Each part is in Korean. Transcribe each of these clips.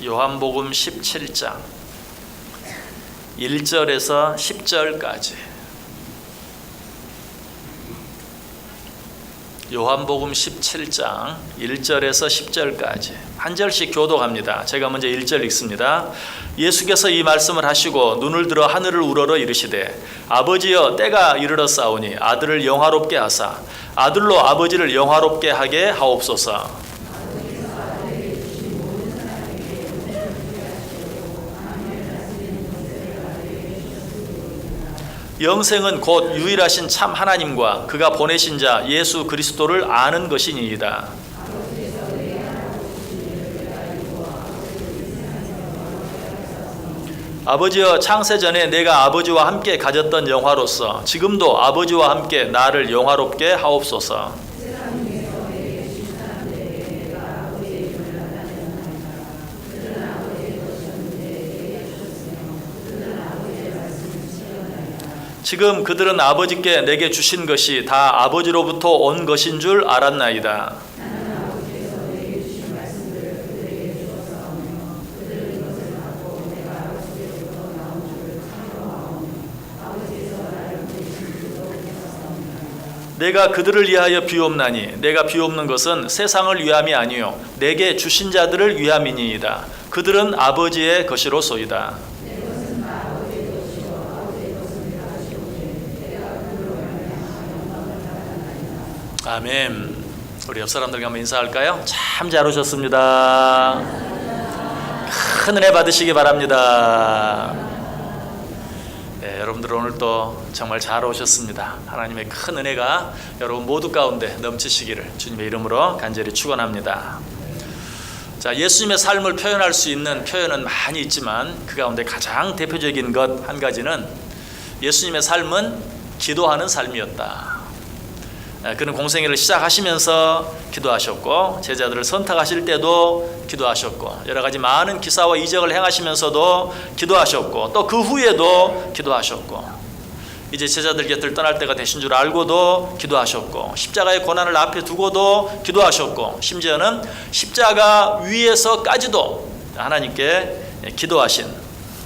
요한복음 17장 1절에서 10절까지. 요한복음 17장 1절에서 10절까지 한 절씩 교독합니다. 제가 먼저 1절 읽습니다. 예수께서 이 말씀을 하시고 눈을 들어 하늘을 우러러 이르시되 아버지여 때가 이르렀사오니 아들을 영화롭게 하사 아들로 아버지를 영화롭게 하게 하옵소서. 영생은 곧 유일하신 참 하나님과 그가 보내신 자 예수 그리스도를 아는 것이니이다. 아버지여 창세 전에 내가 아버지와 함께 가졌던 영화로서 지금도 아버지와 함께 나를 영화롭게 하옵소서. 지금 그들은 아버지께 내게 주신 것이 다 아버지로부터 온 것인 줄 알았나이다. 내가 그들을 위하여 비옵나니 내가 비옵는 것은 세상을 위함이 아니요 내게 주신 자들을 위함이니이다. 그들은 아버지의 것이로소이다. 아멘. 우리 옆 사람들과 한번 인사할까요? 참 잘 오셨습니다. 큰 은혜 받으시기 바랍니다. 네, 여러분들 오늘 또 정말 잘 오셨습니다. 하나님의 큰 은혜가 여러분 모두 가운데 넘치시기를 주님의 이름으로 간절히 축원합니다. 자, 예수님의 삶을 표현할 수 있는 표현은 많이 있지만 그 가운데 가장 대표적인 것 한 가지는 예수님의 삶은 기도하는 삶이었다. 그는 공생애를 시작하시면서 기도하셨고 제자들을 선택하실 때도 기도하셨고 여러 가지 많은 기사와 이적을 행하시면서도 기도하셨고 또 그 후에도 기도하셨고 이제 제자들 곁을 떠날 때가 되신 줄 알고도 기도하셨고 십자가의 고난을 앞에 두고도 기도하셨고 심지어는 십자가 위에서까지도 하나님께 기도하신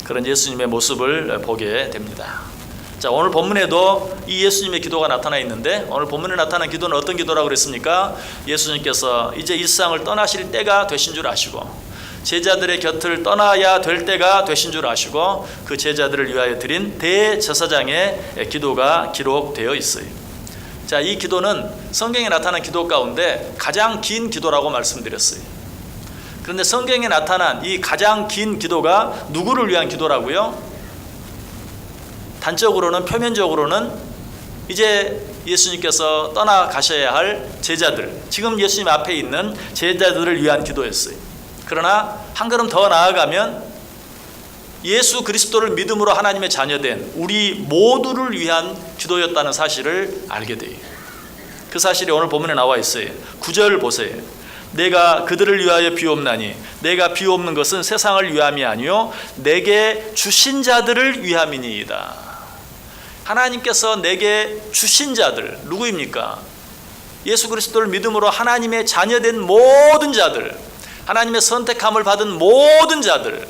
그런 예수님의 모습을 보게 됩니다. 자, 오늘 본문에도 이 예수님의 기도가 나타나 있는데 오늘 본문에 나타난 기도는 어떤 기도라고 그랬습니까? 예수님께서 이제 이 세상을 떠나실 때가 되신 줄 아시고 제자들의 곁을 떠나야 될 때가 되신 줄 아시고 그 제자들을 위하여 드린 대제사장의 기도가 기록되어 있어요. 자, 이 기도는 성경에 나타난 기도 가운데 가장 긴 기도라고 말씀드렸어요. 그런데 성경에 나타난 이 가장 긴 기도가 누구를 위한 기도라고요? 단적으로는 표면적으로는 이제 예수님께서 떠나가셔야 할 제자들, 지금 예수님 앞에 있는 제자들을 위한 기도였어요. 그러나 한 걸음 더 나아가면 예수 그리스도를 믿음으로 하나님의 자녀된 우리 모두를 위한 기도였다는 사실을 알게 돼요. 그 사실이 오늘 본문에 나와 있어요. 9절 보세요. 내가 그들을 위하여 비옵나니 내가 비옵는 것은 세상을 위함이 아니요 내게 주신 자들을 위함이니이다. 하나님께서 내게 주신 자들 누구입니까? 예수 그리스도를 믿음으로 하나님의 자녀된 모든 자들, 하나님의 선택함을 받은 모든 자들,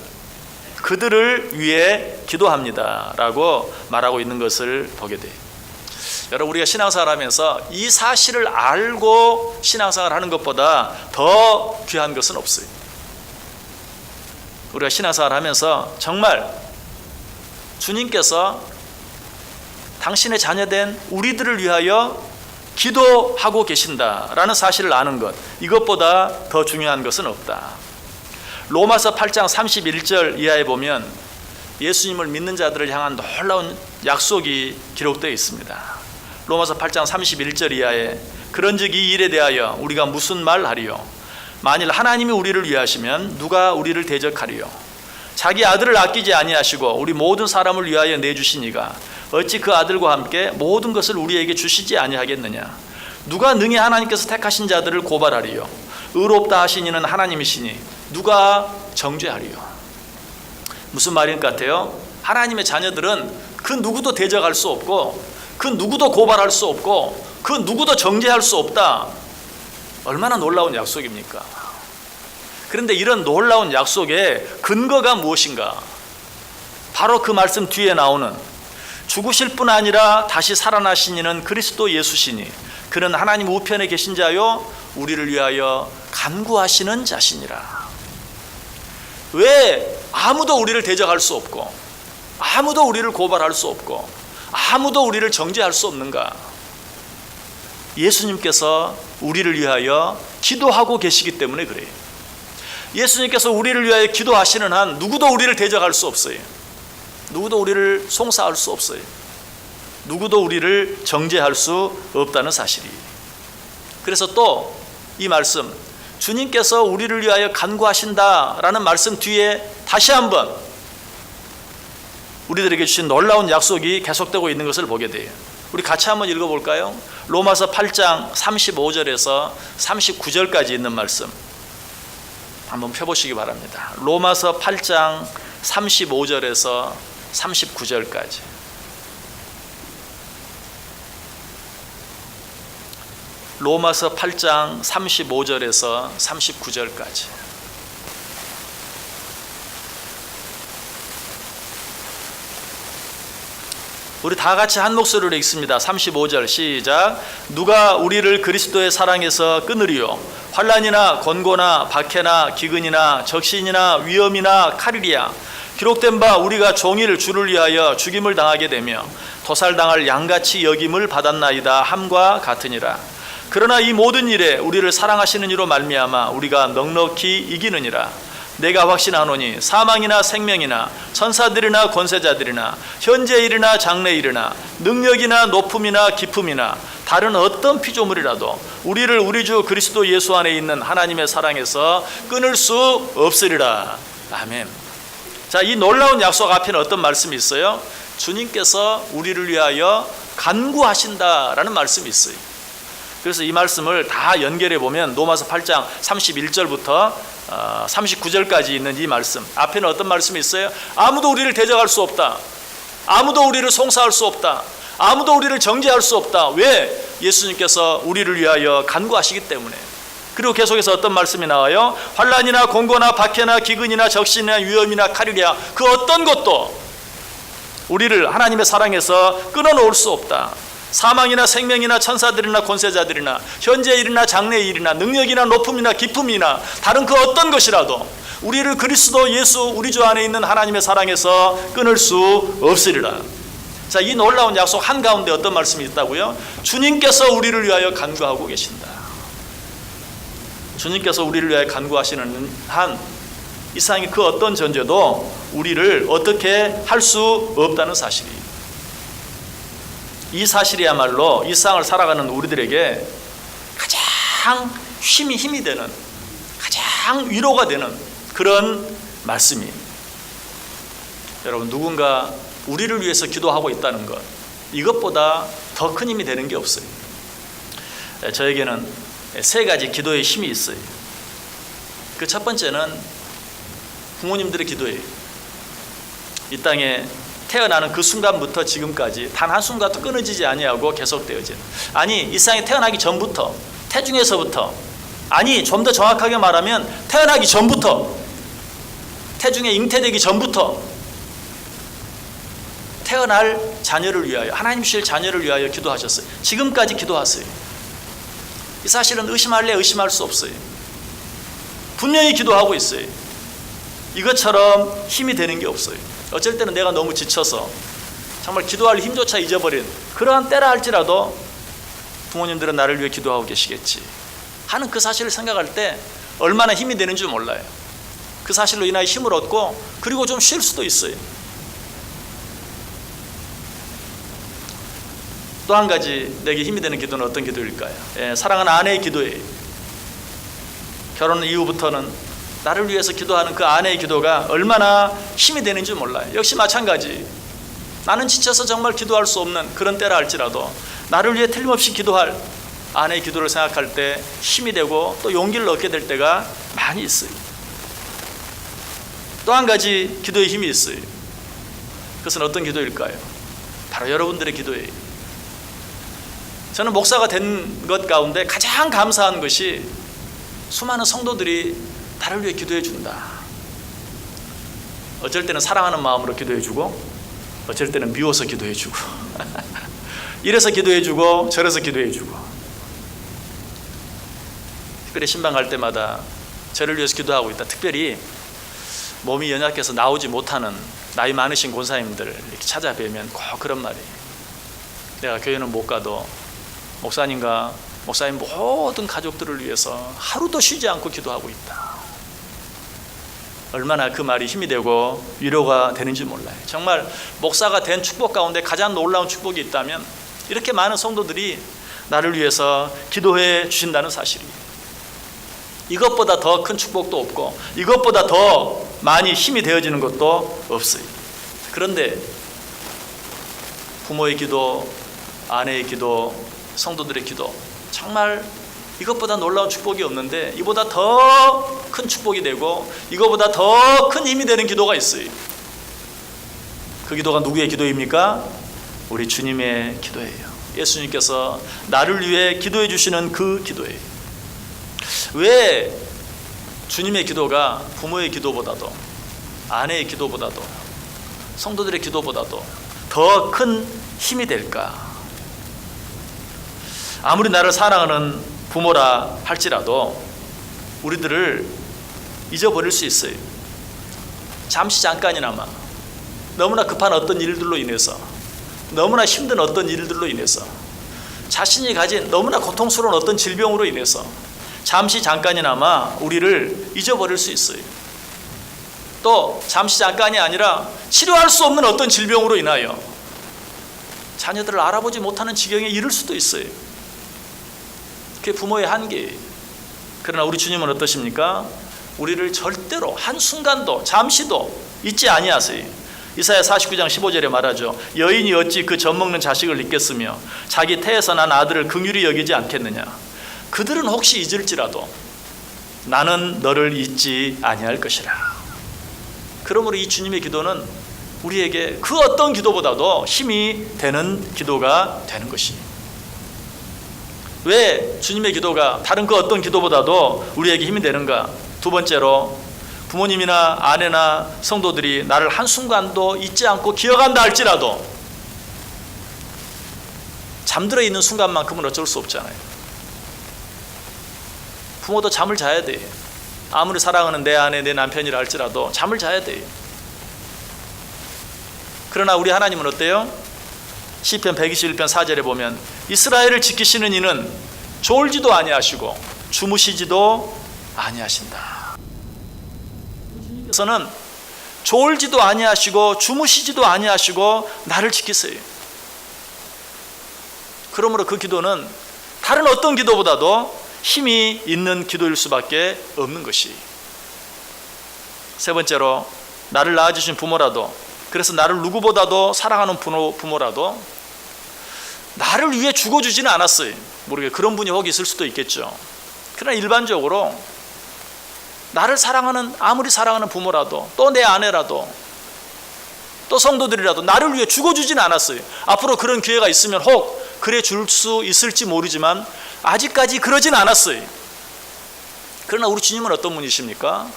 그들을 위해 기도합니다 라고 말하고 있는 것을 보게 돼요. 여러분, 우리가 신앙생활 하면서 이 사실을 알고 신앙생활 하는 것보다 더 귀한 것은 없어요. 우리가 신앙생활 하면서 정말 주님께서 당신의 자녀된 우리들을 위하여 기도하고 계신다라는 사실을 아는 것, 이것보다 더 중요한 것은 없다. 로마서 8장 31절 이하에 보면 예수님을 믿는 자들을 향한 놀라운 약속이 기록되어 있습니다. 로마서 8장 31절 이하에 그런즉 이 일에 대하여 우리가 무슨 말 하리요? 만일 하나님이 우리를 위하시면 누가 우리를 대적하리요? 자기 아들을 아끼지 아니하시고 우리 모든 사람을 위하여 내주시니가 어찌 그 아들과 함께 모든 것을 우리에게 주시지 아니하겠느냐? 누가 능히 하나님께서 택하신 자들을 고발하리요? 의롭다 하신 이는 하나님이시니 누가 정죄하리요? 무슨 말인 것 같아요? 하나님의 자녀들은 그 누구도 대적할 수 없고 그 누구도 고발할 수 없고 그 누구도 정죄할 수 없다. 얼마나 놀라운 약속입니까? 그런데 이런 놀라운 약속의 근거가 무엇인가? 바로 그 말씀 뒤에 나오는 죽으실 뿐 아니라 다시 살아나신 이는 그리스도 예수시니 그는 하나님 우편에 계신 자요 우리를 위하여 간구하시는 자시니라. 왜 아무도 우리를 대적할 수 없고 아무도 우리를 고발할 수 없고 아무도 우리를 정죄할 수 없는가? 예수님께서 우리를 위하여 기도하고 계시기 때문에 그래요. 예수님께서 우리를 위하여 기도하시는 한 누구도 우리를 대적할 수 없어요. 누구도 우리를 송사할 수 없어요. 누구도 우리를 정죄할 수 없다는 사실이. 그래서 또 이 말씀, 주님께서 우리를 위하여 간구하신다라는 말씀 뒤에 다시 한번 우리들에게 주신 놀라운 약속이 계속되고 있는 것을 보게 돼요. 우리 같이 한번 읽어볼까요? 로마서 8장 35절에서 39절까지 있는 말씀 한번 펴보시기 바랍니다. 로마서 8장 35절에서 39절까지. 로마서 8장 35절에서 39절까지. 우리 다 같이 한 목소리로 읽습니다. 35절 시작. 누가 우리를 그리스도의 사랑에서 끊으리요? 환난이나 권고나 박해나 기근이나 적신이나 위험이나 칼이리야. 기록된 바 우리가 종일 주를 위하여 죽임을 당하게 되며 도살당할 양같이 여김을 받았나이다 함과 같으니라. 그러나 이 모든 일에 우리를 사랑하시는 이로 말미암아 우리가 넉넉히 이기느니라. 내가 확신하노니 사망이나 생명이나 천사들이나 권세자들이나 현재일이나 장래일이나 능력이나 높음이나 깊음이나 다른 어떤 피조물이라도 우리를 우리 주 그리스도 예수 안에 있는 하나님의 사랑에서 끊을 수 없으리라. 아멘. 자, 이 놀라운 약속 앞에는 어떤 말씀이 있어요? 주님께서 우리를 위하여 간구하신다라는 말씀이 있어요. 그래서 이 말씀을 다 연결해 보면 로마서 8장 31절부터 39절까지 있는 이 말씀 앞에는 어떤 말씀이 있어요? 아무도 우리를 대적할 수 없다. 아무도 우리를 송사할 수 없다. 아무도 우리를 정죄할 수 없다. 왜? 예수님께서 우리를 위하여 간구하시기 때문에. 그리고 계속해서 어떤 말씀이 나와요? 환난이나 공고나 박해나 기근이나 적신이나 위험이나 칼이랴 그 어떤 것도 우리를 하나님의 사랑에서 끊어놓을 수 없다. 사망이나 생명이나 천사들이나 권세자들이나 현재일이나 장래일이나 능력이나 높음이나 깊음이나 다른 그 어떤 것이라도 우리를 그리스도 예수 우리 주 안에 있는 하나님의 사랑에서 끊을 수 없으리라. 자, 이 놀라운 약속 한가운데 어떤 말씀이 있다고요? 주님께서 우리를 위하여 간구하고 계신다. 주님께서 우리를 위하여 간구하시는 한 이상의 그 어떤 존재도 우리를 어떻게 할 수 없다는 사실이에요. 이 사실이야말로 이 세상을 살아가는 우리들에게 가장 힘이 되는, 가장 위로가 되는 그런 말씀이에요. 여러분, 누군가 우리를 위해서 기도하고 있다는 것, 이것보다 더 큰 힘이 되는 게 없어요. 저에게는 세 가지 기도의 힘이 있어요. 그 첫 번째는 부모님들의 기도예요. 이 땅에 태어나는 그 순간부터 지금까지 단 한순간도 끊어지지 아니하고 계속되어진, 아니 이 세상에 태어나기 전부터, 태중에서부터, 아니 좀 더 정확하게 말하면 태어나기 전부터, 태중에 잉태되기 전부터 태어날 자녀를 위하여, 하나님 주실 자녀를 위하여 기도하셨어요. 지금까지 기도하세요. 이 사실은 의심할래 의심할 수 없어요. 분명히 기도하고 있어요. 이것처럼 힘이 되는 게 없어요. 어쩔 때는 내가 너무 지쳐서 정말 기도할 힘조차 잊어버린 그러한 때라 할지라도 부모님들은 나를 위해 기도하고 계시겠지 하는 그 사실을 생각할 때 얼마나 힘이 되는 줄 몰라요. 그 사실로 인하여 힘을 얻고 그리고 좀 쉴 수도 있어요. 또 한 가지 내게 힘이 되는 기도는 어떤 기도일까요? 사랑하는 아내의 기도예요. 결혼 이후부터는 나를 위해서 기도하는 그 아내의 기도가 얼마나 힘이 되는지 몰라요. 역시 마찬가지. 나는 지쳐서 정말 기도할 수 없는 그런 때라 할지라도 나를 위해 틀림없이 기도할 아내의 기도를 생각할 때 힘이 되고 또 용기를 얻게 될 때가 많이 있어요. 또 한 가지 기도의 힘이 있어요. 그것은 어떤 기도일까요? 바로 여러분들의 기도예요. 저는 목사가 된 것 가운데 가장 감사한 것이 수많은 성도들이 나를 위해 기도해 준다. 어쩔 때는 사랑하는 마음으로 기도해 주고 어쩔 때는 미워서 기도해 주고 이래서 기도해 주고 저래서 기도해 주고. 특별히 신방 갈 때마다 저를 위해서 기도하고 있다. 특별히 몸이 연약해서 나오지 못하는 나이 많으신 권사님들 이렇게 찾아뵈면 꼭 그런 말이에요. 내가 교회는 못 가도 목사님과 목사님 모든 가족들을 위해서 하루도 쉬지 않고 기도하고 있다. 얼마나 그 말이 힘이 되고 위로가 되는지 몰라요. 정말 목사가 된 축복 가운데 가장 놀라운 축복이 있다면 이렇게 많은 성도들이 나를 위해서 기도해 주신다는 사실이에요. 이것보다 더 큰 축복도 없고 이것보다 더 많이 힘이 되어지는 것도 없어요. 그런데 부모의 기도, 아내의 기도, 성도들의 기도, 정말 이것보다 놀라운 축복이 없는데 이보다 더 큰 축복이 되고 이것보다 더 큰 힘이 되는 기도가 있어요. 그 기도가 누구의 기도입니까? 우리 주님의 기도예요. 예수님께서 나를 위해 기도해 주시는 그 기도예요. 왜 주님의 기도가 부모의 기도보다도 아내의 기도보다도 성도들의 기도보다도 더 큰 힘이 될까? 아무리 나를 사랑하는 부모라 할지라도 우리들을 잊어버릴 수 있어요. 잠시 잠깐이나마 너무나 급한 어떤 일들로 인해서 너무나 힘든 어떤 일들로 인해서 자신이 가진 너무나 고통스러운 어떤 질병으로 인해서 잠시 잠깐이나마 우리를 잊어버릴 수 있어요. 또 잠시 잠깐이 아니라 치료할 수 없는 어떤 질병으로 인하여 자녀들을 알아보지 못하는 지경에 이를 수도 있어요. 그게 부모의 한계예요. 그러나 우리 주님은 어떠십니까? 우리를 절대로 한순간도 잠시도 잊지 아니하세요. 이사야 49장 15절에 말하죠. 여인이 어찌 그 젖먹는 자식을 잊겠으며 자기 태에서 난 아들을 긍휼히 여기지 않겠느냐. 그들은 혹시 잊을지라도 나는 너를 잊지 아니할 것이라. 그러므로 이 주님의 기도는 우리에게 그 어떤 기도보다도 힘이 되는 기도가 되는 것이에요. 왜 주님의 기도가 다른 그 어떤 기도보다도 우리에게 힘이 되는가? 두 번째로 부모님이나 아내나 성도들이 나를 한순간도 잊지 않고 기억한다 할지라도 잠들어 있는 순간만큼은 어쩔 수 없잖아요. 부모도 잠을 자야 돼요. 아무리 사랑하는 내 아내, 내 남편이라 할지라도 잠을 자야 돼요. 그러나 우리 하나님은 어때요? 시편 121편 4절에 보면 이스라엘을 지키시는 이는 졸지도 아니하시고 주무시지도 아니하신다. 주님께서는 졸지도 아니하시고 주무시지도 아니하시고 나를 지키세요. 그러므로 그 기도는 다른 어떤 기도보다도 힘이 있는 기도일 수밖에 없는 것이. 세 번째로 나를 낳아주신 부모라도, 그래서 나를 누구보다도 사랑하는 부모라도 나를 위해 죽어주지는 않았어요. 모르게 그런 분이 혹 있을 수도 있겠죠. 그러나 일반적으로 나를 사랑하는, 아무리 사랑하는 부모라도 또 내 아내라도 또 성도들이라도 나를 위해 죽어주지는 않았어요. 앞으로 그런 기회가 있으면 혹 그래 줄 수 있을지 모르지만 아직까지 그러진 않았어요. 그러나 우리 주님은 어떤 분이십니까?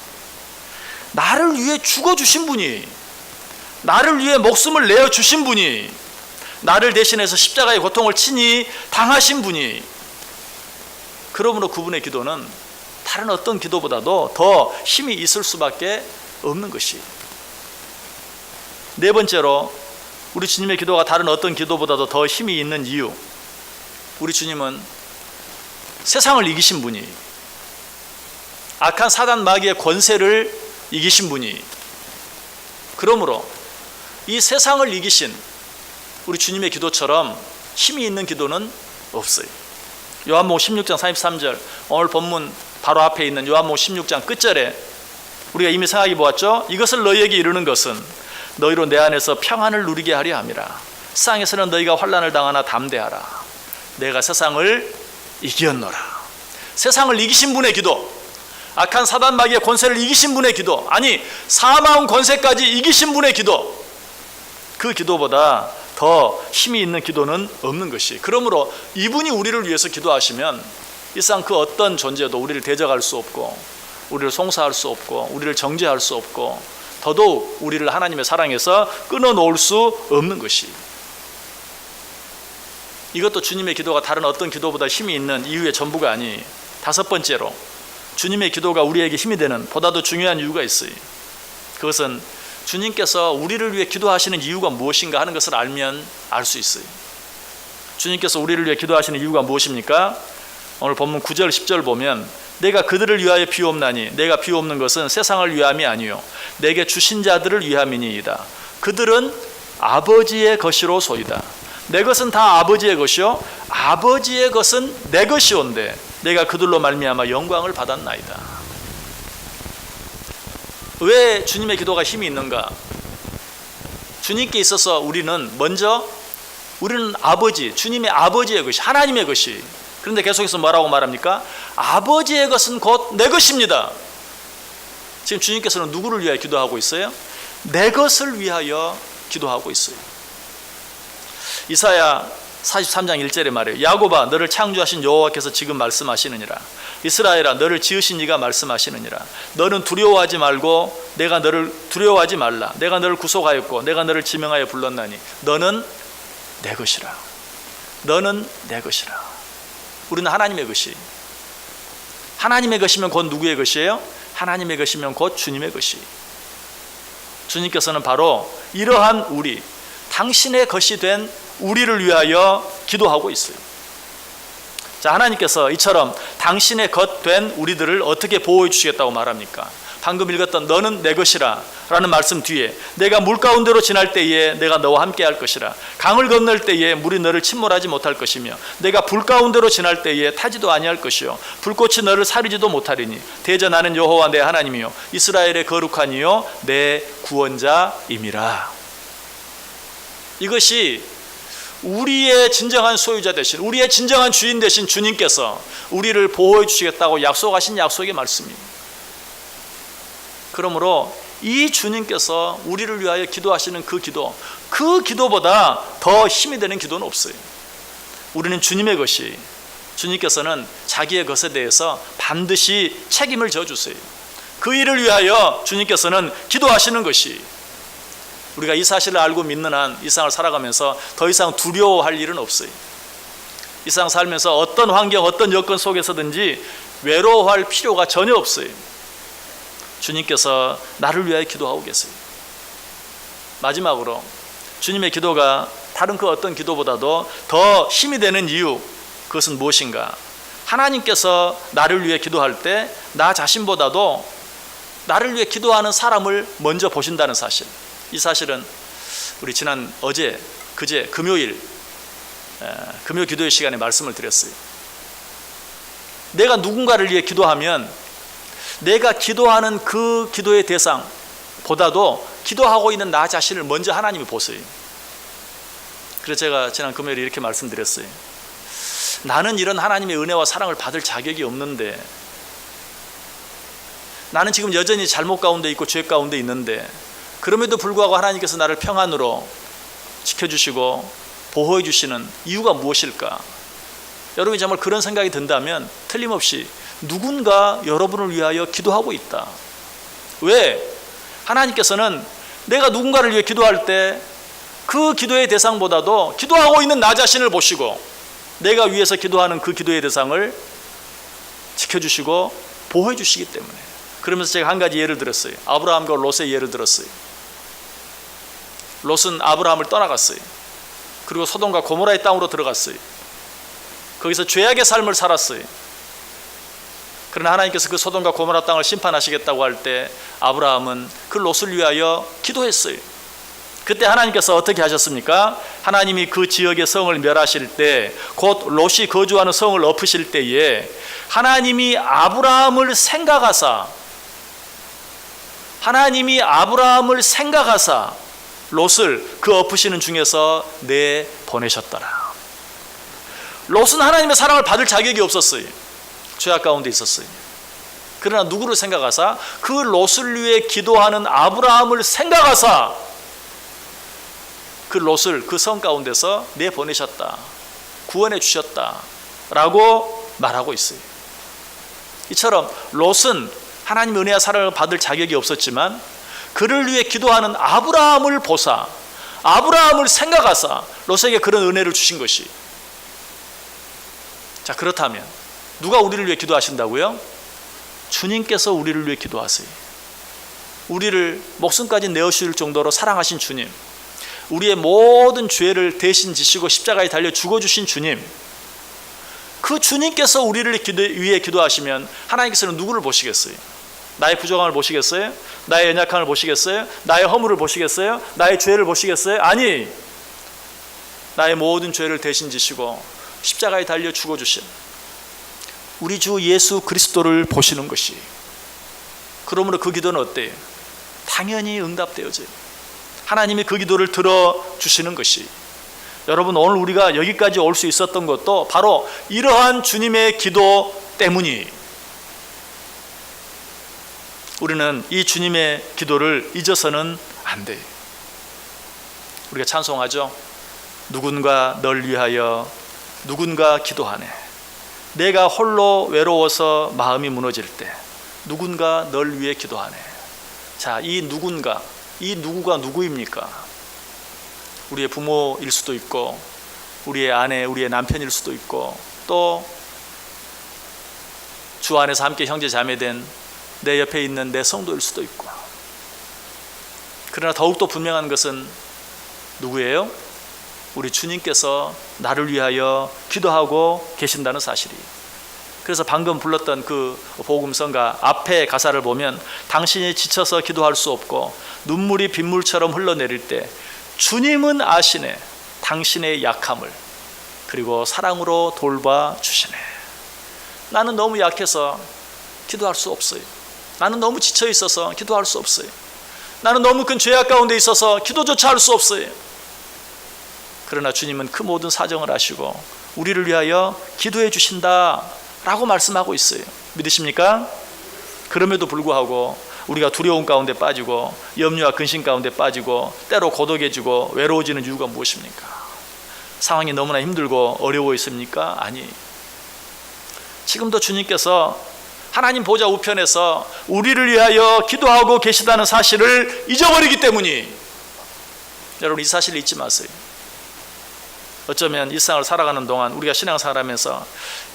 나를 위해 죽어주신 분이, 나를 위해 목숨을 내어주신 분이, 나를 대신해서 십자가의 고통을 친히 당하신 분이, 그러므로 그분의 기도는 다른 어떤 기도보다도 더 힘이 있을 수밖에 없는 것이. 네 번째로 우리 주님의 기도가 다른 어떤 기도보다도 더 힘이 있는 이유, 우리 주님은 세상을 이기신 분이, 악한 사단 마귀의 권세를 이기신 분이, 그러므로 이 세상을 이기신 우리 주님의 기도처럼 힘이 있는 기도는 없어요. 요한복음 16장 33절, 오늘 본문 바로 앞에 있는 요한복음 16장 끝절에 우리가 이미 생각해 보았죠. 이것을 너희에게 이르는 것은 너희로 내 안에서 평안을 누리게 하려 함이라. 세상에서는 너희가 환난을 당하나 담대하라. 내가 세상을 이기었노라. 세상을 이기신 분의 기도, 악한 사단 마귀의 권세를 이기신 분의 기도, 아니 사망 권세까지 이기신 분의 기도, 그 기도보다 더 힘이 있는 기도는 없는 것이. 그러므로 이분이 우리를 위해서 기도하시면 일상 그 어떤 존재도 우리를 대적할 수 없고 우리를 송사할 수 없고 우리를 정죄할 수 없고 더더욱 우리를 하나님의 사랑에서 끊어놓을 수 없는 것이, 이것도 주님의 기도가 다른 어떤 기도보다 힘이 있는 이유의 전부가 아니, 다섯 번째로 주님의 기도가 우리에게 힘이 되는 보다도 중요한 이유가 있어요. 그것은 주님께서 우리를 위해 기도하시는 이유가 무엇인가 하는 것을 알면 알 수 있어요. 주님께서 우리를 위해 기도하시는 이유가 무엇입니까? 오늘 본문 9절 10절 보면 내가 그들을 위하여 비옵나니 내가 비옵는 것은 세상을 위함이 아니요 내게 주신 자들을 위함이니이다. 그들은 아버지의 것이로소이다. 내 것은 다 아버지의 것이요 아버지의 것은 내 것이온데 내가 그들로 말미암아 영광을 받았나이다. 왜 주님의 기도가 힘이 있는가? 주님께 있어서 우리는 먼저 우리는 아버지, 주님의 아버지의 것이, 하나님의 것이, 그런데 계속해서 뭐라고 말합니까? 아버지의 것은 곧 내 것입니다. 지금 주님께서는 누구를 위하여 기도하고 있어요? 내 것을 위하여 기도하고 있어요. 이사야 43장 1절에 말해요. 야곱아 너를 창조하신 여호와께서 지금 말씀하시느니라. 이스라엘아 너를 지으신 이가 말씀하시느니라. 너는 두려워하지 말고 내가 너를 두려워하지 말라. 내가 너를 구속하였고 내가 너를 지명하여 불렀나니 너는 내 것이라. 너는 내 것이라. 우리는 하나님의 것이, 하나님의 것이면 곧 누구의 것이에요? 하나님의 것이면 곧 주님의 것이. 주님께서는 바로 이러한 우리, 당신의 것이 된 우리를 위하여 기도하고 있어요. 자, 하나님께서 이처럼 당신의 것 된 우리들을 어떻게 보호해 주시겠다고 말합니까? 방금 읽었던 너는 내 것이라 라는 말씀 뒤에 내가 물 가운데로 지날 때에 내가 너와 함께 할 것이라. 강을 건널 때에 물이 너를 침몰하지 못할 것이며 내가 불 가운데로 지날 때에 타지도 아니할 것이요 불꽃이 너를 사르지도 못하리니 대저 나는 여호와 내 하나님이요 이스라엘의 거룩한 이요 내 구원자임이라. 이것이 우리의 진정한 소유자 되신, 우리의 진정한 주인 되신 주님께서 우리를 보호해 주시겠다고 약속하신 약속의 말씀입니다. 그러므로 이 주님께서 우리를 위하여 기도하시는 그 기도보다 더 힘이 되는 기도는 없어요. 우리는 주님의 것이, 주님께서는 자기의 것에 대해서 반드시 책임을 져주세요. 그 일을 위하여 주님께서는 기도하시는 것이, 우리가 이 사실을 알고 믿는 한 이 세상을 살아가면서 더 이상 두려워할 일은 없어요. 이 세상 살면서 어떤 환경, 어떤 여건 속에서든지 외로워할 필요가 전혀 없어요. 주님께서 나를 위하여 기도하고 계세요. 마지막으로 주님의 기도가 다른 그 어떤 기도보다도 더 힘이 되는 이유, 그것은 무엇인가? 하나님께서 나를 위해 기도할 때 나 자신보다도 나를 위해 기도하는 사람을 먼저 보신다는 사실. 이 사실은 우리 지난 그제 금요일 금요 기도의 시간에 말씀을 드렸어요. 내가 누군가를 위해 기도하면 내가 기도하는 그 기도의 대상보다도 기도하고 있는 나 자신을 먼저 하나님이 보세요. 그래서 제가 지난 금요일에 이렇게 말씀드렸어요. 나는 이런 하나님의 은혜와 사랑을 받을 자격이 없는데, 나는 지금 여전히 잘못 가운데 있고 죄 가운데 있는데, 그럼에도 불구하고 하나님께서 나를 평안으로 지켜주시고 보호해 주시는 이유가 무엇일까? 여러분이 정말 그런 생각이 든다면 틀림없이 누군가 여러분을 위하여 기도하고 있다. 왜? 하나님께서는 내가 누군가를 위해 기도할 때 그 기도의 대상보다도 기도하고 있는 나 자신을 보시고 내가 위해서 기도하는 그 기도의 대상을 지켜주시고 보호해 주시기 때문에. 그러면서 제가 한 가지 예를 들었어요. 아브라함과 롯의 예를 들었어요. 롯은 아브라함을 떠나갔어요. 그리고 소돔과 고모라의 땅으로 들어갔어요. 거기서 죄악의 삶을 살았어요. 그러나 하나님께서 그 소돔과 고모라 땅을 심판하시겠다고 할 때 아브라함은 그 롯을 위하여 기도했어요. 그때 하나님께서 어떻게 하셨습니까? 하나님이 그 지역의 성을 멸하실 때, 곧 롯이 거주하는 성을 엎으실 때에 하나님이 아브라함을 생각하사 롯을 그 엎으시는 중에서 내보내셨더라. 롯은 하나님의 사랑을 받을 자격이 없었어요. 죄악 가운데 있었어요. 그러나 누구를 생각하사? 그 롯을 위해 기도하는 아브라함을 생각하사 그 롯을 그 성 가운데서 내보내셨다, 구원해 주셨다 라고 말하고 있어요. 이처럼 롯은 하나님의 은혜와 사랑을 받을 자격이 없었지만 그를 위해 기도하는 아브라함을 보사, 아브라함을 생각하사 롯에게 그런 은혜를 주신 것이. 자, 그렇다면 누가 우리를 위해 기도하신다고요? 주님께서 우리를 위해 기도하세요. 우리를 목숨까지 내어주실 정도로 사랑하신 주님, 우리의 모든 죄를 대신 지시고 십자가에 달려 죽어주신 주님, 그 주님께서 우리를 위해 기도하시면 하나님께서는 누구를 보시겠어요? 나의 부족함을 보시겠어요? 나의 연약함을 보시겠어요? 나의 허물을 보시겠어요? 나의 죄를 보시겠어요? 아니, 나의 모든 죄를 대신 지시고 십자가에 달려 죽어주신 우리 주 예수 그리스도를 보시는 것이. 그러므로 그 기도는 어때요? 당연히 응답되어져요. 하나님이 그 기도를 들어주시는 것이. 여러분, 오늘 우리가 여기까지 올 수 있었던 것도 바로 이러한 주님의 기도 때문이. 우리는 이 주님의 기도를 잊어서는 안 돼요. 우리가 찬송하죠. 누군가 널 위하여 누군가 기도하네. 내가 홀로 외로워서 마음이 무너질 때 누군가 널 위해 기도하네. 자, 이 누군가, 이 누구가 누구입니까? 우리의 부모일 수도 있고, 우리의 아내, 우리의 남편일 수도 있고, 또 주 안에서 함께 형제 자매된 내 옆에 있는 내 성도일 수도 있고. 그러나 더욱더 분명한 것은 누구예요? 우리 주님께서 나를 위하여 기도하고 계신다는 사실이에요. 그래서 방금 불렀던 그 복음성가 앞에 가사를 보면 당신이 지쳐서 기도할 수 없고 눈물이 빗물처럼 흘러내릴 때 주님은 아시네 당신의 약함을, 그리고 사랑으로 돌봐주시네. 나는 너무 약해서 기도할 수 없어요. 나는 너무 지쳐 있어서 기도할 수 없어요. 나는 너무 큰 죄악 가운데 있어서 기도조차 할 수 없어요. 그러나 주님은 그 모든 사정을 아시고 우리를 위하여 기도해 주신다 라고 말씀하고 있어요. 믿으십니까? 그럼에도 불구하고 우리가 두려움 가운데 빠지고 염려와 근심 가운데 빠지고 때로 고독해지고 외로워지는 이유가 무엇입니까? 상황이 너무나 힘들고 어려워 있습니까? 아니, 지금도 주님께서 하나님 보좌 우편에서 우리를 위하여 기도하고 계시다는 사실을 잊어버리기 때문이. 여러분, 이 사실을 잊지 마세요. 어쩌면 일상을 살아가는 동안 우리가 신앙생활을 하면서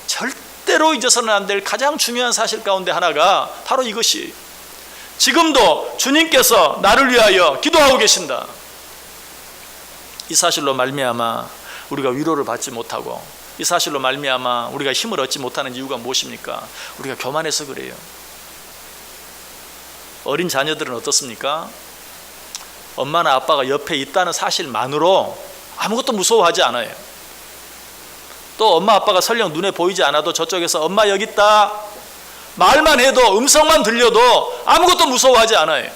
절대로 잊어서는 안 될 가장 중요한 사실 가운데 하나가 바로 이것이, 지금도 주님께서 나를 위하여 기도하고 계신다. 이 사실로 말미암아 우리가 위로를 받지 못하고, 이 사실로 말미암아 우리가 힘을 얻지 못하는 이유가 무엇입니까? 우리가 교만해서 그래요. 어린 자녀들은 어떻습니까? 엄마나 아빠가 옆에 있다는 사실만으로 아무것도 무서워하지 않아요. 또 엄마 아빠가 설령 눈에 보이지 않아도 저쪽에서 엄마 여기 있다 말만 해도, 음성만 들려도 아무것도 무서워하지 않아요.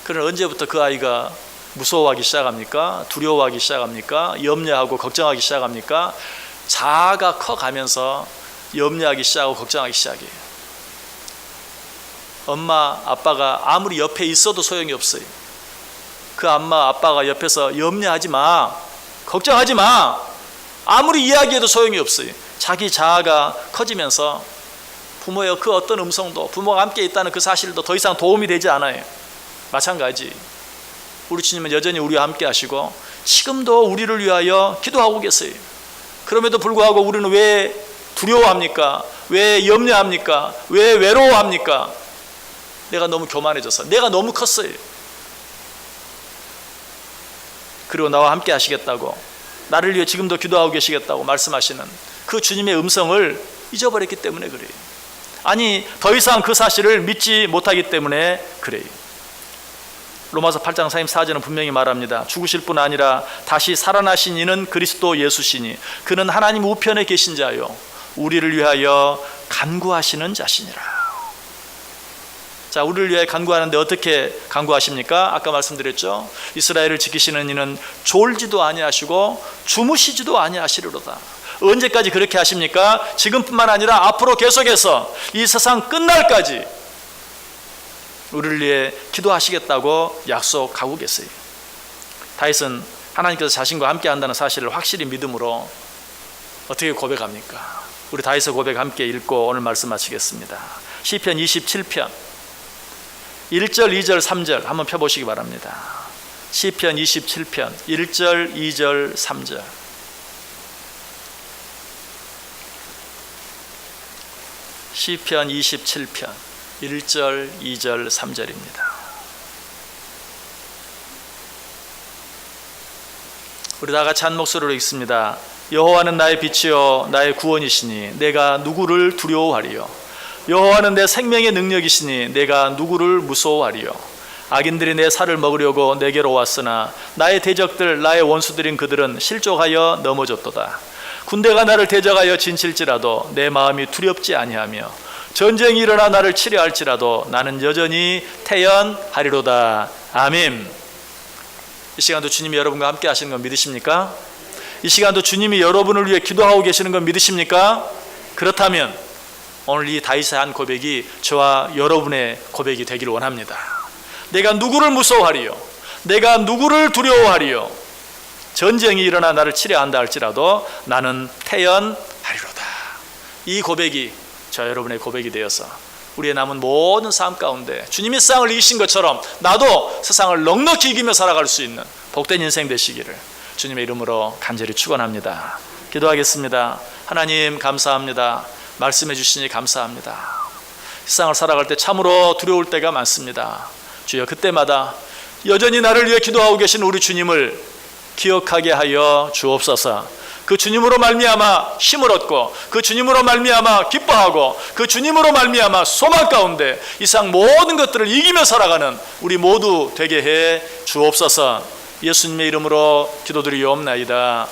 그럼 언제부터 그 아이가 무서워하기 시작합니까? 두려워하기 시작합니까? 염려하고 걱정하기 시작합니까? 자아가 커가면서 염려하기 시작하고 걱정하기 시작해요. 엄마 아빠가 아무리 옆에 있어도 소용이 없어요. 그 엄마 아빠가 옆에서 염려하지 마, 걱정하지 마, 아무리 이야기해도 소용이 없어요. 자기 자아가 커지면서 부모의 그 어떤 음성도, 부모가 함께 있다는 그 사실도 더 이상 도움이 되지 않아요. 마찬가지, 우리 주님은 여전히 우리와 함께 하시고 지금도 우리를 위하여 기도하고 계세요. 그럼에도 불구하고 우리는 왜 두려워합니까? 왜 염려합니까? 왜 외로워합니까? 내가 너무 교만해져서, 내가 너무 컸어요. 그리고 나와 함께 하시겠다고, 나를 위해 지금도 기도하고 계시겠다고 말씀하시는 그 주님의 음성을 잊어버렸기 때문에 그래요. 아니, 더 이상 그 사실을 믿지 못하기 때문에 그래요. 로마서 8장 44절은 분명히 말합니다. 죽으실 뿐 아니라 다시 살아나신 이는 그리스도 예수시니 그는 하나님 우편에 계신 자요 우리를 위하여 간구하시는 자시니라. 자, 우리를 위해 간구하는데 어떻게 간구하십니까? 아까 말씀드렸죠. 이스라엘을 지키시는 이는 졸지도 아니하시고 주무시지도 아니하시리로다. 언제까지 그렇게 하십니까? 지금뿐만 아니라 앞으로 계속해서 이 세상 끝날까지 우리를 위해 기도하시겠다고 약속하고 계세요. 다윗은 하나님께서 자신과 함께 한다는 사실을 확실히 믿음으로 어떻게 고백합니까? 우리 다윗의 고백 함께 읽고 오늘 말씀 마치겠습니다. 시편 27편 1절, 2절, 3절 한번 펴보시기 바랍니다. 시편 27편 1절, 2절, 3절. 시편 27편 1절, 2절, 3절입니다. 우리 다 같이 한 목소리로 읽습니다. 여호와는 나의 빛이요 나의 구원이시니 내가 누구를 두려워하리요. 여호와는 내 생명의 능력이시니 내가 누구를 무서워하리요. 악인들이 내 살을 먹으려고 내게로 왔으나 나의 대적들 나의 원수들인 그들은 실족하여 넘어졌도다. 군대가 나를 대적하여 진칠지라도 내 마음이 두렵지 아니하며 전쟁이 일어나 나를 치려 할지라도 나는 여전히 태연하리로다. 아멘. 이 시간도 주님이 여러분과 함께 하시는 건 믿으십니까? 이 시간도 주님이 여러분을 위해 기도하고 계시는 건 믿으십니까? 그렇다면 오늘 이 다윗의 한 고백이 저와 여러분의 고백이 되기를 원합니다. 내가 누구를 무서워하리요? 내가 누구를 두려워하리요? 전쟁이 일어나 나를 치려 한다 할지라도 나는 태연하리로다. 이 고백이 저 여러분의 고백이 되어서 우리의 남은 모든 삶 가운데 주님이 세상을 이기신 것처럼 나도 세상을 넉넉히 이기며 살아갈 수 있는 복된 인생 되시기를 주님의 이름으로 간절히 축원합니다. 기도하겠습니다. 하나님 감사합니다. 말씀해 주시니 감사합니다. 세상을 살아갈 때 참으로 두려울 때가 많습니다. 주여 그때마다 여전히 나를 위해 기도하고 계신 우리 주님을 기억하게 하여 주옵소서. 그 주님으로 말미암아 힘을 얻고 그 주님으로 말미암아 기뻐하고 그 주님으로 말미암아 소망 가운데 이 세상 모든 것들을 이기며 살아가는 우리 모두 되게 해 주옵소서. 예수님의 이름으로 기도드리옵나이다.